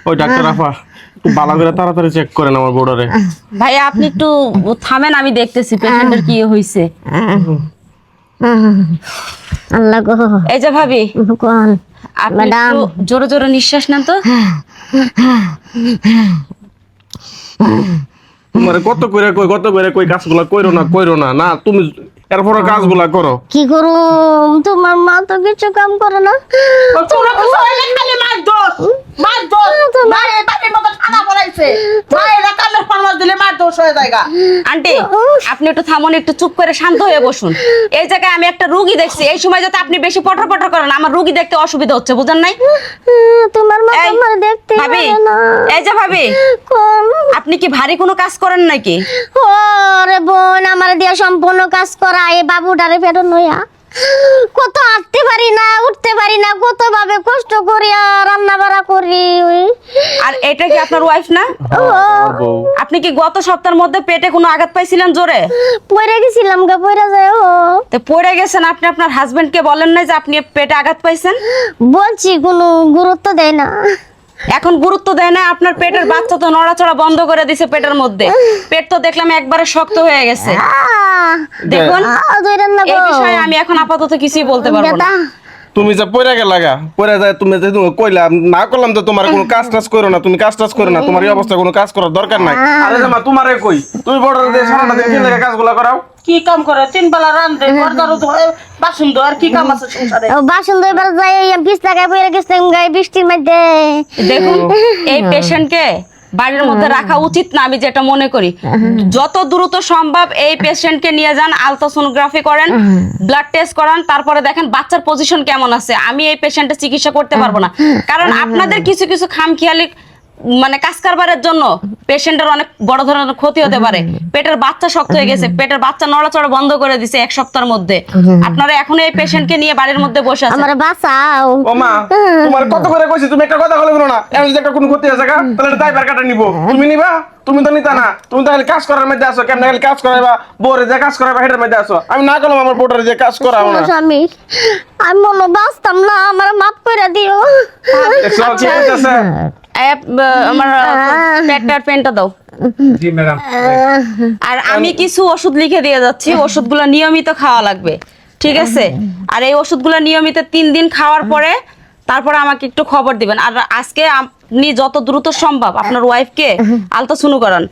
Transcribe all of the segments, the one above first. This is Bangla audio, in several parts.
ওই ডাক্তার আপা একটু ভালো করে তাড়াতাড়ি চেক করেন আমার বোর্ডারে। ভাই আপনি একটু থামেন, আমি দেখতেছি পেশেন্টের কি হয়েছে। আল্লাহ গো। এই যে ভাবি, কোন আপনি ম্যাডাম। একটু জোরে জোরে নিঃশ্বাস নেন তো। তোমারে কত করে কই কাজগুলা কইরো না না তুমি এরপরে কাজগুলা করো। কি করু, তোমার মা তো কিছু কাম করে না। তোমরা তো সবাই খালি মার দোষ ভাই বাড়ির মতো খানা পড়াইছে ভাই এরা কামের ফরমাস দিলে মার দোষ হয়ে যায়গা। আন্টি আপনি একটু থামুন, একটু চুপ করে শান্ত হয়ে বসুন। এই জায়গায় আমি একটা রোগী দেখছি, এই সময় যাতে আপনি বেশি পটর পটর করেন, আমার রোগী দেখতে অসুবিধা হচ্ছে, বুঝেন নাই? তোমার মা এই, আমার দেখতে ভাবি, পারে না। এই যে ভাবি, কোন আপনি কি ভারী কোনো কাজ করেন নাকি? ওরে বোন, আমার দিয়া সম্পূর্ণ কাজ করা এই বাবুটারে ফেরত নইয়া কত হাঁটতে পারি না, উঠতে পারি না, কত ভাবে কষ্ট করি আর রান্না বাড়া করি। আর এটা কি আপনার ওয়াইফ না? বউ। আপনি কি গত সপ্তাহের মধ্যে পেটে কোনো আঘাত পাইছিলেন জোরে? পড়ে গেছিলাম গা, পড়ে যায়। তো পড়ে গেছেন, আপনি আপনার হাজবেন্ডকে বলেন না যে আপনি পেটে আঘাত পাইছেন? বলছি কোনো গুরুত্ব দেয় না। এখন গুরুত্ব দেয় না, আপনার পেটের বাচ্চা তো নড়াচড়া বন্ধ করে দিছে পেটের মধ্যে। পেট তো দেখলাম একবারে শক্ত হয়ে গেছে। দেখুন এই বিষয়ে আমি এখন আপাতত কিছুই বলতে পারবো না। তুমি যে পড়ে গেলাগা পড়ে যায়, তুমি যে কইলাম না করলাম তো তোমার কোনো কাজ টাজ করো না, তুমি কাজ টাজ করো না, তোমার এই অবস্থা কোনো কাজ করার দরকার নাই। আরে জামা তোমারে কই তুমি বড় দিয়ে সারাটা দিন কি লাগে কাজগুলো করাও? কি কাম করে তিন বেলা রান্ধে ঘর দারু ধোয় বাসন ধোয় আর কি কাম আছে সংসারে? বাসন ধোইবার যাই বিষ লাগাই পড়ে গেছিলাম গায়ে বৃষ্টির মধ্যে। দেখুন এই পেশেন্টকে বাড়ির মধ্যে রাখা উচিত না, আমি যেটা মনে করি। যত দ্রুত সম্ভব এই পেশেন্টকে নিয়ে যান, আলট্রাসোনোগ্রাফি করেন, ব্লাড টেস্ট করান, তারপরে দেখেন বাচ্চার পজিশন কেমন আছে। আমি এই পেশেন্টের চিকিৎসা করতে পারবো না, কারণ আপনাদের কিছু কিছু খামখেয়ালি মানে কাজ কারবারের জন্য পেশেন্টের অনেক বড় ধরনের ক্ষতি হতে পারে। পেটের বাচ্চা শক্ত হয়ে গেছে, পেটের বাচ্চা নড়াচড়া বন্ধ করে দিছে এক সপ্তাহের মধ্যে। আপনারা এখন এই পেশেন্টকে নিয়ে বাড়ির মধ্যে বসে আছেন। আমার বাঁচাও। ও মা তোমার কত করে কইছি তুমি একটা কথা বলে না, এখন যদি একটা কোনো ক্ষতি আছে গা তাহলে এটা দায়ভার কাটা নিব। তুমি নিবা? তুমি তো নিতা না, তুমি তো খালি কাজ করার মধ্যে আসো। কেমন খালি কাজ করাইবা, বোরে যে কাজ করাইবা হেডের মধ্যে আসো। আমি না করলাম আমার বোর্ডারে যে কাজ করাবো না। স্বামী আমি মনে বাঁচতাম না, আমার মাফ করে দিও। দেখছো কি হইতাছে? আমার পেনটা দাও। জি ম্যাডাম। আর আমি কিছু ওষুধ লিখে দিয়ে যাচ্ছি, ওষুধগুলো নিয়মিত খাওয়া লাগবে, ঠিক আছে? আর এই ওষুধগুলো নিয়মিত 3 দিন খাওয়ার পরে তারপরে আমাকে একটু খবর দিবেন। আর আজকে আপনি যত দ্রুত সম্ভব আপনার ওয়াইফকে আলট্রাসাউন্ড করান।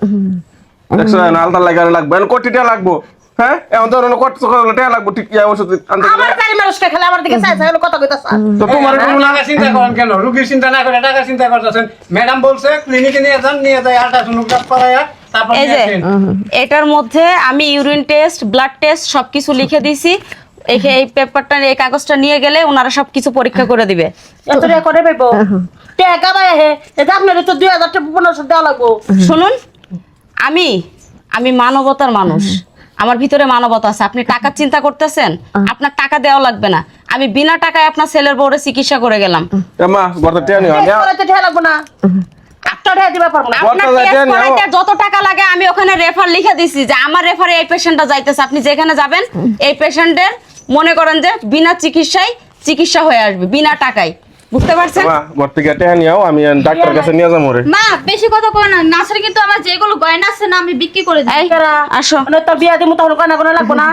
দেখছো না আলতা লাগানো লাগবে, এখন কোটি টাকা লাগবো। হ্যাঁ এখন তো কত টাকা লাগবো ঠিক কি ওষুধ আনতে আমার গেলে? বাড়ি মানুষকে খেলে আমার দিকে চাইছে কথা কইতাছ। তো তোমার কোনো না টাকা চিন্তা করেন কেন? রোগীর চিন্তা না করে টাকা চিন্তা করতেছেন। ম্যাডাম বলছে ক্লিনিকে নিয়ে যান, নিয়ে যায় আল্ট্রাসোনোগ্রাফ করায়া তারপর এই যে নিয়ে এটার মধ্যে আমি ইউরিন টেস্ট, ব্লাড টেস্ট সবকিছু লিখে দিয়েছি। এই পেপারটা, এই কাগজটা নিয়ে গেলে ওনারা সবকিছু পরীক্ষা করে দিবে। এত টাকা করে পাইবো টাকা ভাই হে এটা আপনার তো 2000 টাকা 1500 দেওয়া লাগবো। শুনুন, আমি মানবতার মানুষ, আমার ভিতরে মানবতা আছে। আপনি টাকার চিন্তা করতেছেন, আপনার টাকা দেওয়া লাগবে না। আমি বিনা টাকায় আপনার ছেলের বউরে চিকিৎসা করে গেলাম। মা বড় টাকা নিও টেস্ট করাইতে টাকা লাগবো না, একটা টাকা দিবা পারবো না। আপনার টেস্ট করাইতে যত টাকা লাগে আমি ওখানে রেফার লিখে দিছি যে আমার রেফারে এই পেশেন্টটা যাইতেছে, আপনি যেখানে যাবেন এই পেশেন্টের মনে করেন যে বিনা চিকিৎসায় চিকিৎসা হয়ে আসবে, বিনা টাকায়। বুঝতে পারছেন? মা বড় টাকা টাকা নিও, আমি ডাক্তার কাছে নিয়ে যাবো রে। মা বেশি কথা কয় না, নাসরে কিন্তু আমার যেগুলো গয়না আছে না আমি বিক্রি করে দিই। এই আসো। মানে তো বিয়া দিমু তখন কোনা কোনা লাগবো না।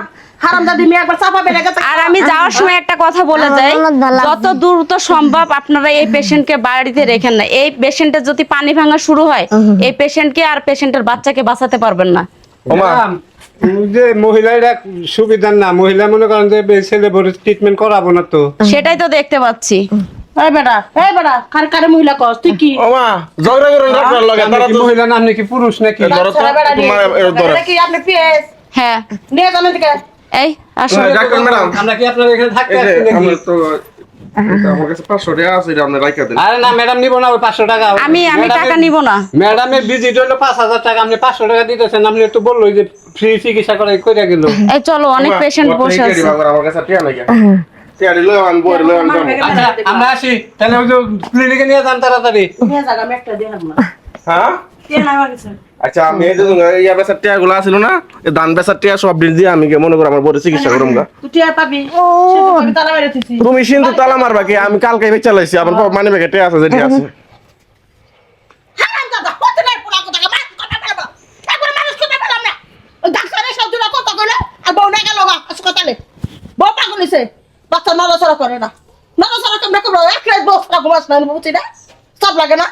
হারামজাদি মেয়ে একবার চাপা বেড়ে গেছে। আর আমি যাওয়ার সময় একটা কথা বলে যাই, যত দ্রুত সম্ভব আপনারা এই পেশেন্টকে বাড়িতে রেখেন না। এই পেশেন্টের যদি পানি ভাঙা শুরু হয়, এই পেশেন্টকে আর পেশেন্টের বাচ্চাকে বাঁচাতে পারবেন না। ও মা ম্যাডাম, যে মহিলারা সুবিধা না, মহিলা মনে করেন যে ছেলে বড় ট্রিটমেন্ট করাবো না তো। সেটাই তো দেখতে পাচ্ছি। এই বেটা কার কারে মহিলা কস তুই কি? ও মা ঝগড়া করে ডাক্তার লাগে আপনি তারা কি তো মহিলা না, আপনি কি পুরুষ নাকি? ধরো তো তোমার ধরো কি আপনি পিএস হ্যাঁ নিয়ে যান এদিকে। এই আসো। ডাক্তার ম্যাডাম আমরা কি আপনার এখানে থাকতে এই যে আসছি নাকি? আমরা তো আমার কাছে 500 টাকা আছে, এটা আপনি রাখা দেন। আরে না ম্যাডাম নিব না, ওই 500 টাকা। আমি টাকা নিব না। ম্যাডামের ভিজিট হলো 5000 টাকা, আপনি 500 টাকা দিতেছেন। আপনি একটু বললো যে ফ্রি চিকিৎসা করে কইরা গেল। এই চলো, অনেক পেশেন্ট বসে আছে। আমার কাছে টাকা নাই। টাকা দিলে আমি বই লই আমি যাবো। আচ্ছা আমরা আসি তাহলে, ওই যে ক্লিনিকে নিয়ে যান তাড়াতাড়ি। নিয়ে যাগা আমি একটা দেখাম না। হ্যাঁ কে না মাগছে? আচ্ছা আমি এই যে ইয়া বেচার টাকা গুলো আছিল না, এই ধান বেচার টাকা সব দিন দিয়ে আমি মনে করি আমার বড় চিকিৎসা করুম গা। তুই টিয়া পাবি। সে তো আমি তালা মেরে দিছি। তুমি কিন্তু তালা মারবা কি? আমি কালকে বেচা লাইছি, আমার মানে ব্যাগে টাকা আছে যেটা আছে। নিছে বাচ্চা নড়াচড়া করে না নড়াচড়া কেমন এক রাত বসরা ঘুমাস না বুঝছি না সব লাগে না